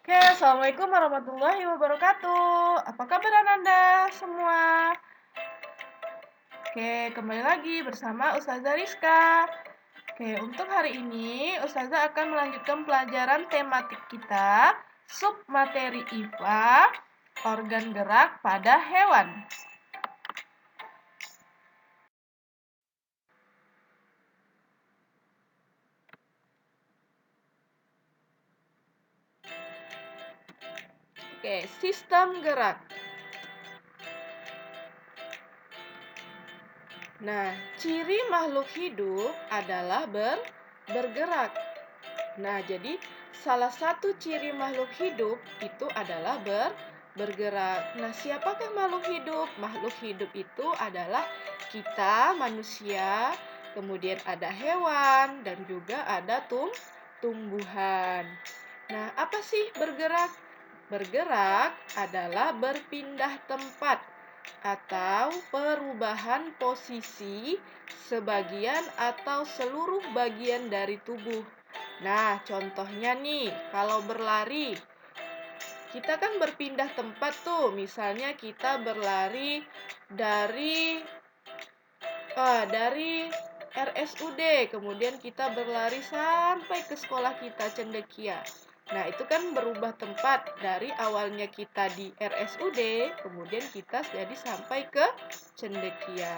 Oke, Assalamualaikum warahmatullahi wabarakatuh. Apa kabar Anda semua? Oke, kembali lagi bersama Ustazah Rizka. Oke, untuk hari ini Ustazah akan melanjutkan pelajaran tematik kita, submateri IPA, organ gerak pada hewan. Oke, sistem gerak. Nah, ciri makhluk hidup adalah bergerak. Nah, jadi salah satu ciri makhluk hidup itu adalah bergerak. Nah, siapakah makhluk hidup? Makhluk hidup itu adalah kita, manusia, kemudian ada hewan, dan juga ada tumbuhan. Nah, apa sih bergerak? Bergerak adalah berpindah tempat atau perubahan posisi sebagian atau seluruh bagian dari tubuh. Nah, contohnya nih, kalau berlari, kita kan berpindah tempat tuh. Misalnya kita berlari dari RSUD, kemudian kita berlari sampai ke sekolah kita Cendekia. Nah, itu kan berubah tempat dari awalnya kita di RSUD, kemudian kita jadi sampai ke Cendekia.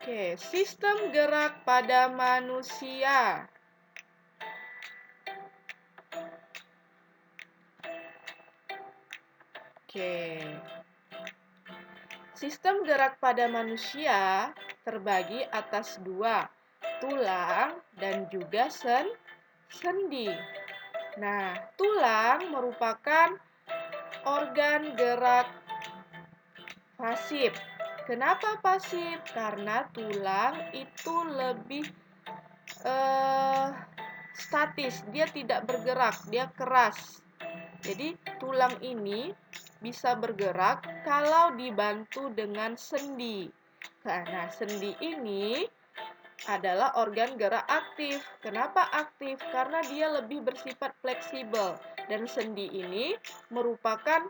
Oke, sistem gerak pada manusia. Oke. Sistem gerak pada manusia terbagi atas dua, tulang dan juga sendi. Nah, tulang merupakan organ gerak pasif. Kenapa pasif? Karena tulang itu lebih statis, dia tidak bergerak, dia keras. Jadi tulang ini bisa bergerak kalau dibantu dengan sendi. Nah, sendi ini adalah organ gerak aktif. Kenapa aktif? Karena dia lebih bersifat fleksibel. Dan sendi ini merupakan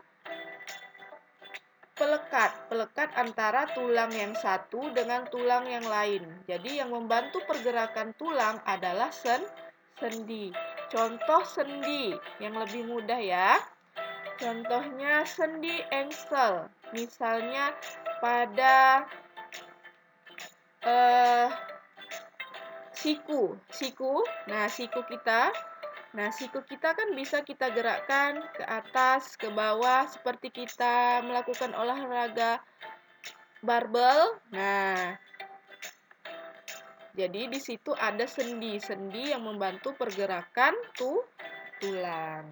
pelekat antara tulang yang satu dengan tulang yang lain. Jadi yang membantu pergerakan tulang adalah sendi. Contoh sendi yang lebih mudah ya. Contohnya sendi engsel. Misalnya pada siku. Nah, siku kita kan bisa kita gerakkan ke atas, ke bawah seperti kita melakukan olahraga barbel. Nah, jadi di situ ada sendi yang membantu pergerakan tulang.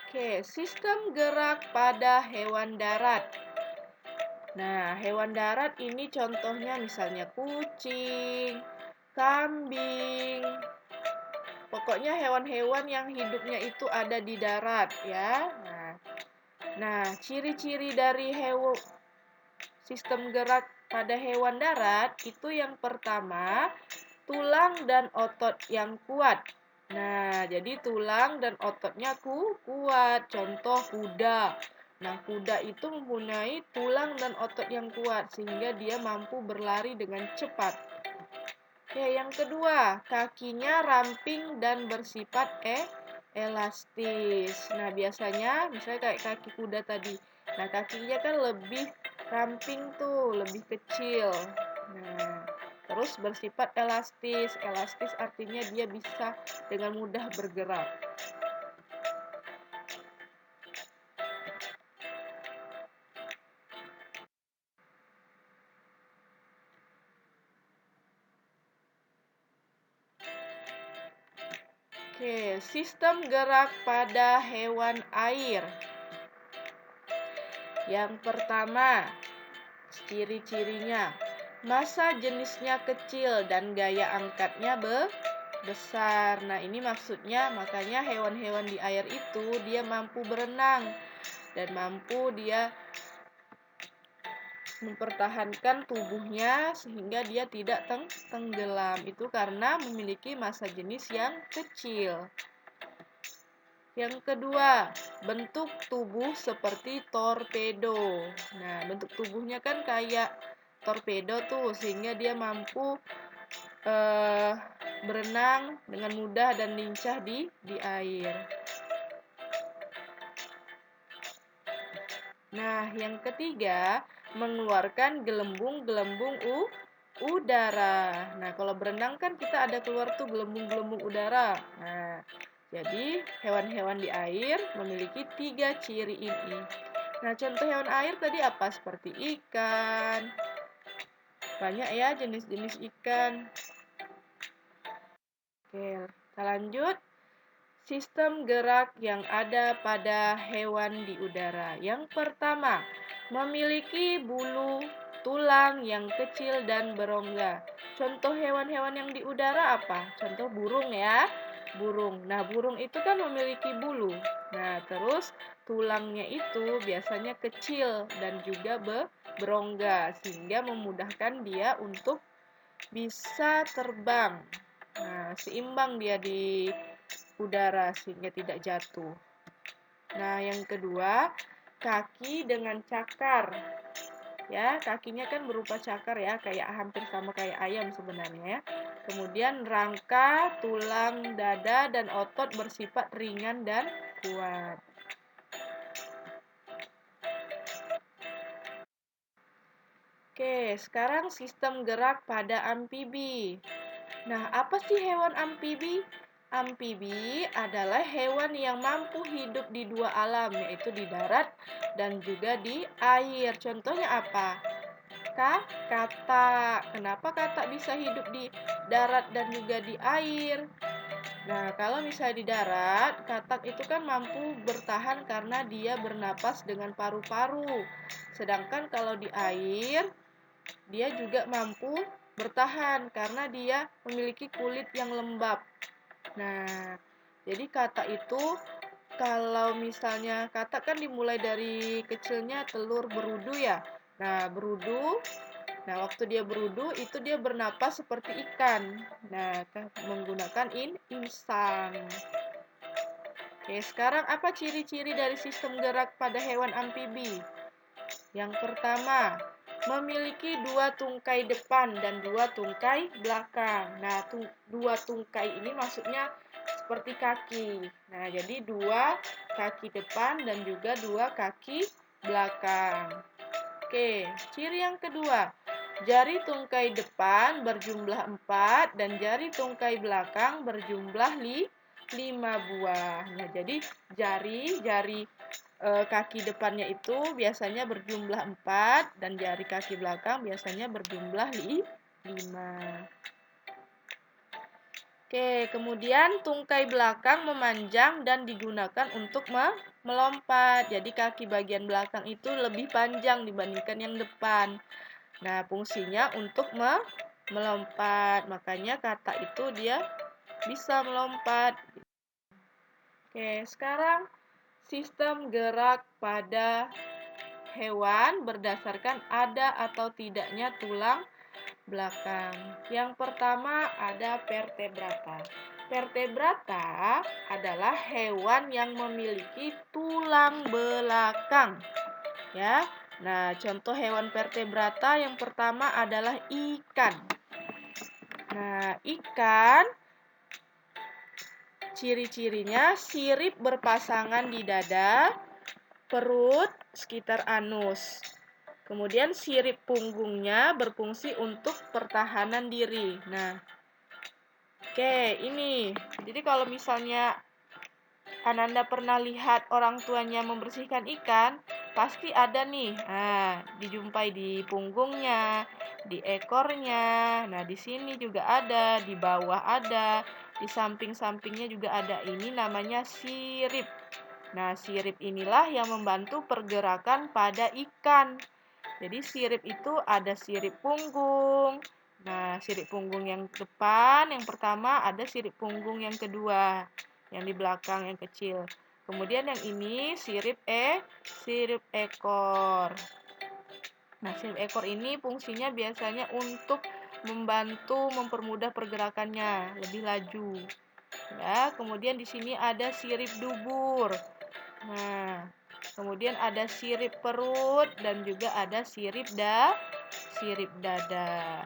Oke, sistem gerak pada hewan darat. Nah, hewan darat ini contohnya misalnya kucing, kambing. Pokoknya hewan-hewan yang hidupnya itu ada di darat ya. Nah, ciri-ciri dari sistem gerak pada hewan darat itu yang pertama, tulang dan otot yang kuat. Nah, jadi tulang dan ototnya kuat. Contoh kuda. Nah, kuda itu mempunyai tulang dan otot yang kuat sehingga dia mampu berlari dengan cepat. Oke, yang kedua, kakinya ramping dan bersifat elastis. Nah, biasanya misalnya kayak kaki kuda tadi. Nah, kakinya kan lebih ramping tuh, lebih kecil. Nah, terus bersifat elastis. Elastis artinya dia bisa dengan mudah bergerak. Oke, sistem gerak pada hewan air. Yang pertama, ciri-cirinya, massa jenisnya kecil dan gaya angkatnya besar. Nah, ini maksudnya makanya hewan-hewan di air itu dia mampu berenang dan mampu dia mempertahankan tubuhnya sehingga dia tidak tenggelam. Itu karena memiliki massa jenis yang kecil. Yang kedua, bentuk tubuh seperti torpedo. Nah, bentuk tubuhnya kan kayak torpedo tuh, sehingga dia mampu berenang dengan mudah dan lincah di air. Nah, yang ketiga, mengeluarkan gelembung-gelembung udara. Nah, kalau berenang kan kita ada keluar tuh gelembung-gelembung udara. Nah, jadi hewan-hewan di air memiliki 3 ciri ini. Nah, contoh hewan air tadi apa? Seperti ikan. Banyak ya jenis-jenis ikan. Oke, kita lanjut. Sistem gerak yang ada pada hewan di udara. Yang pertama, memiliki bulu tulang yang kecil dan berongga. Contoh hewan-hewan yang di udara apa? Contoh burung ya. Burung. Nah, burung itu kan memiliki bulu. Nah, terus tulangnya itu biasanya kecil dan juga berongga sehingga memudahkan dia untuk bisa terbang. Nah, seimbang dia di udara sehingga tidak jatuh. Nah, yang kedua, kaki dengan cakar. Ya, kakinya kan berupa cakar ya, kayak hampir sama kayak ayam sebenarnya ya. Kemudian rangka, tulang, dada, dan otot bersifat ringan dan kuat. Oke, sekarang sistem gerak pada amfibi. Nah, apa sih hewan amfibi? Amfibi adalah hewan yang mampu hidup di dua alam, yaitu di darat dan juga di air. Contohnya apa? Katak. Kenapa katak bisa hidup di darat dan juga di air? Nah, kalau misalnya di darat, katak itu kan mampu bertahan karena dia bernapas dengan paru-paru. Sedangkan kalau di air, dia juga mampu bertahan karena dia memiliki kulit yang lembab. Nah, jadi katak itu kalau misalnya katak kan dimulai dari kecilnya telur berudu ya. Nah, berudu. Nah, waktu dia berudu itu dia bernapas seperti ikan. Nah, menggunakan insang. Oke, sekarang apa ciri-ciri dari sistem gerak pada hewan amfibi? Yang pertama, memiliki dua tungkai depan dan dua tungkai belakang. Nah, dua tungkai ini maksudnya seperti kaki. Nah, jadi dua kaki depan dan juga dua kaki belakang. Oke, ciri yang kedua. Jari tungkai depan berjumlah 4 dan jari tungkai belakang berjumlah 5 buah. Nah, jadi jari kaki depannya itu biasanya berjumlah 4 dan jari kaki belakang biasanya berjumlah 5. Oke, kemudian tungkai belakang memanjang dan digunakan untuk melompat. Jadi kaki bagian belakang itu lebih panjang dibandingkan yang depan. Nah, fungsinya untuk melompat. Makanya katak itu dia bisa melompat. Oke, sekarang sistem gerak pada hewan berdasarkan ada atau tidaknya tulang belakang. Yang pertama ada vertebrata. Vertebrata adalah hewan yang memiliki tulang belakang. Ya. Nah, contoh hewan vertebrata yang pertama adalah ikan. Nah, ikan ciri-cirinya sirip berpasangan di dada, perut, sekitar anus. Kemudian sirip punggungnya berfungsi untuk pertahanan diri. Nah, oke, ini. Jadi kalau misalnya Ananda pernah lihat orang tuanya membersihkan ikan, pasti ada nih. Nah, dijumpai di punggungnya, di ekornya. Nah, di sini juga ada, di bawah ada, di samping-sampingnya juga ada. Ini namanya sirip. Nah, sirip inilah yang membantu pergerakan pada ikan. Jadi sirip itu ada sirip punggung. Nah, sirip punggung yang depan yang pertama, ada sirip punggung yang kedua, yang di belakang yang kecil. Kemudian yang ini sirip ekor. Nah, sirip ekor ini fungsinya biasanya untuk membantu mempermudah pergerakannya lebih laju. Ya, kemudian di sini ada sirip dubur. Nah, kemudian ada sirip perut dan juga ada sirip dada.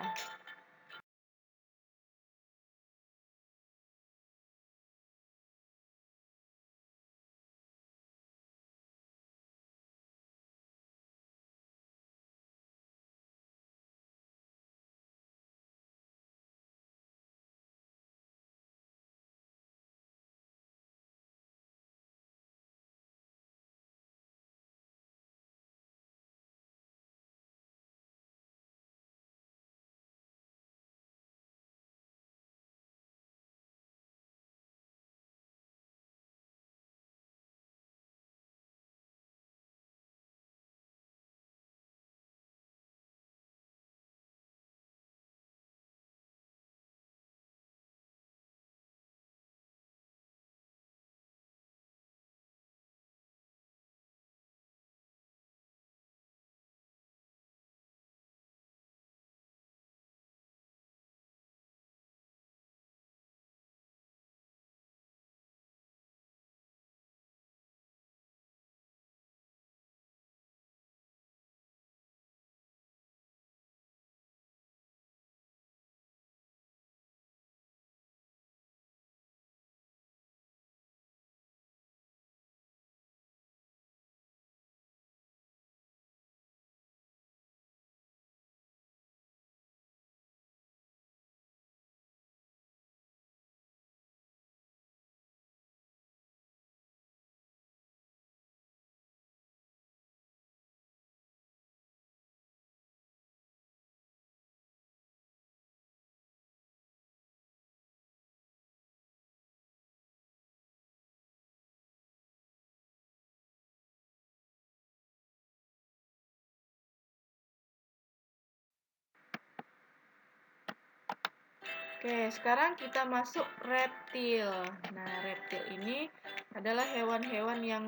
Oke, sekarang kita masuk reptil. Nah, reptil ini adalah hewan-hewan yang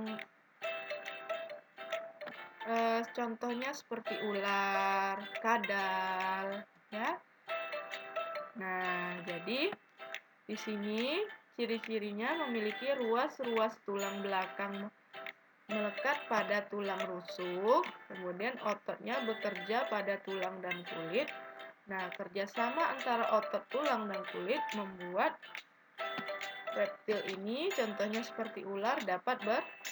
contohnya seperti ular, kadal, ya. Nah, jadi di sini ciri-cirinya memiliki ruas-ruas tulang belakang melekat pada tulang rusuk, kemudian ototnya bekerja pada tulang dan kulit. Nah, kerjasama antara otot, tulang, dan kulit membuat reptil ini, contohnya seperti ular, dapat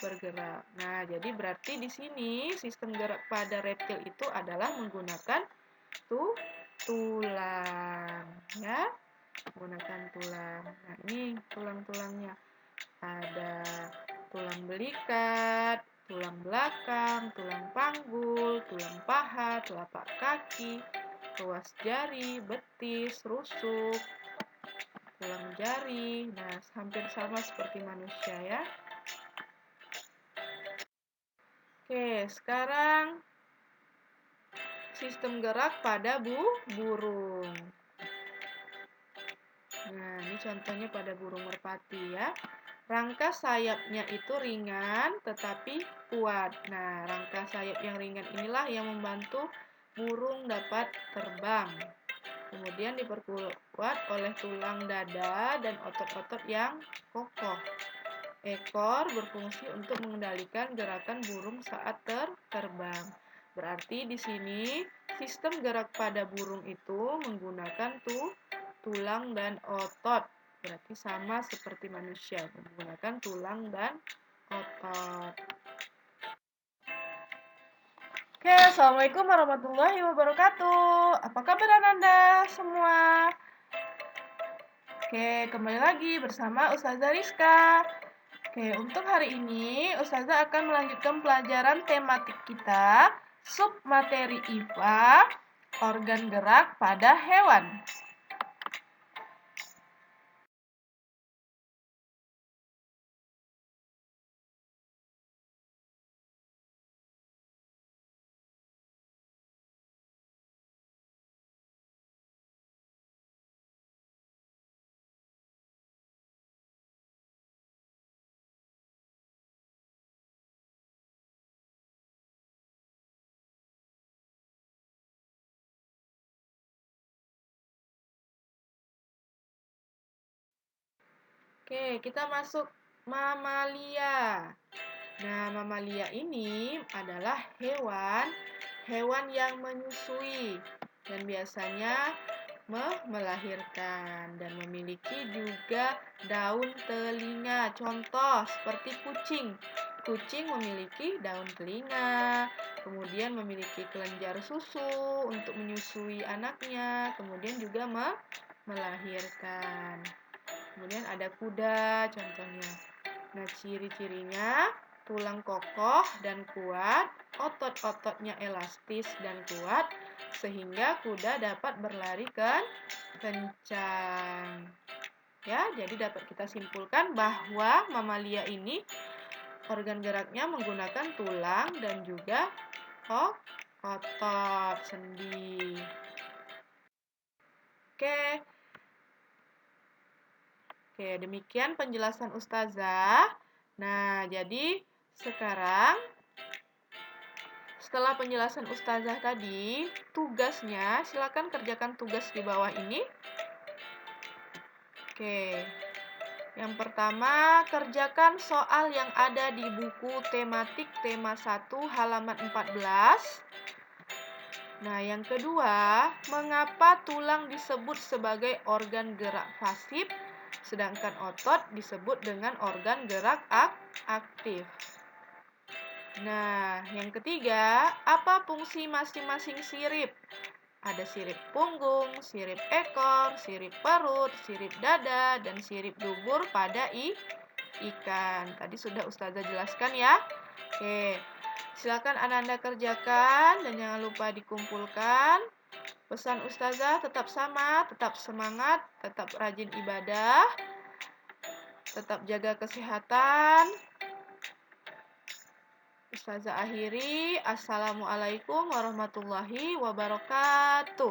bergerak. Nah, jadi berarti di sini sistem gerak pada reptil itu adalah menggunakan tulang, ya, menggunakan tulang. Nah, ini tulang-tulangnya. Ada tulang belikat, tulang belakang, tulang panggul, tulang paha, telapak kaki, ruas jari, betis, rusuk, tulang jari. Nah, hampir sama seperti manusia, ya. Oke, sekarang sistem gerak pada burung. Nah, ini contohnya pada burung merpati, ya. Rangka sayapnya itu ringan tetapi kuat. Nah, rangka sayap yang ringan inilah yang membantu burung dapat terbang. Kemudian diperkuat oleh tulang dada dan otot-otot yang kokoh. Ekor berfungsi untuk mengendalikan gerakan burung saat terbang. Berarti di sini sistem gerak pada burung itu menggunakan tulang dan otot. Berarti sama seperti manusia, menggunakan tulang dan otot. Oke, Assalamualaikum warahmatullahi wabarakatuh. Apa kabar Anda semua? Oke, kembali lagi bersama Ustazah Rizka. Oke, untuk hari ini Ustazah akan melanjutkan pelajaran tematik kita, submateri IPA, organ gerak pada hewan. Oke, kita masuk mamalia. Nah, mamalia ini adalah hewan yang menyusui dan biasanya melahirkan dan memiliki juga daun telinga. Contoh seperti kucing. Kucing memiliki daun telinga, kemudian memiliki kelenjar susu untuk menyusui anaknya, kemudian juga melahirkan. Kemudian ada kuda contohnya. Nah, ciri-cirinya tulang kokoh dan kuat, otot-ototnya elastis dan kuat, sehingga kuda dapat berlari kencang. Ya, jadi dapat kita simpulkan bahwa mamalia ini organ geraknya menggunakan tulang dan juga otot sendi. Oke. Oke, demikian penjelasan Ustazah. Nah, jadi sekarang setelah penjelasan Ustazah tadi, tugasnya silakan kerjakan tugas di bawah ini. Oke. Yang pertama, kerjakan soal yang ada di buku tematik tema 1 halaman 14. Nah, yang kedua, mengapa tulang disebut sebagai organ gerak pasif, sedangkan otot disebut dengan organ gerak aktif? Nah, yang ketiga, apa fungsi masing-masing sirip? Ada sirip punggung, sirip ekor, sirip perut, sirip dada, dan sirip dubur pada ikan. Tadi sudah Ustazah jelaskan ya. Oke, silakan Anda kerjakan dan jangan lupa dikumpulkan. Pesan Ustazah tetap sama, tetap semangat, tetap rajin ibadah, tetap jaga kesehatan. Ustazah akhiri. Assalamualaikum warahmatullahi wabarakatuh.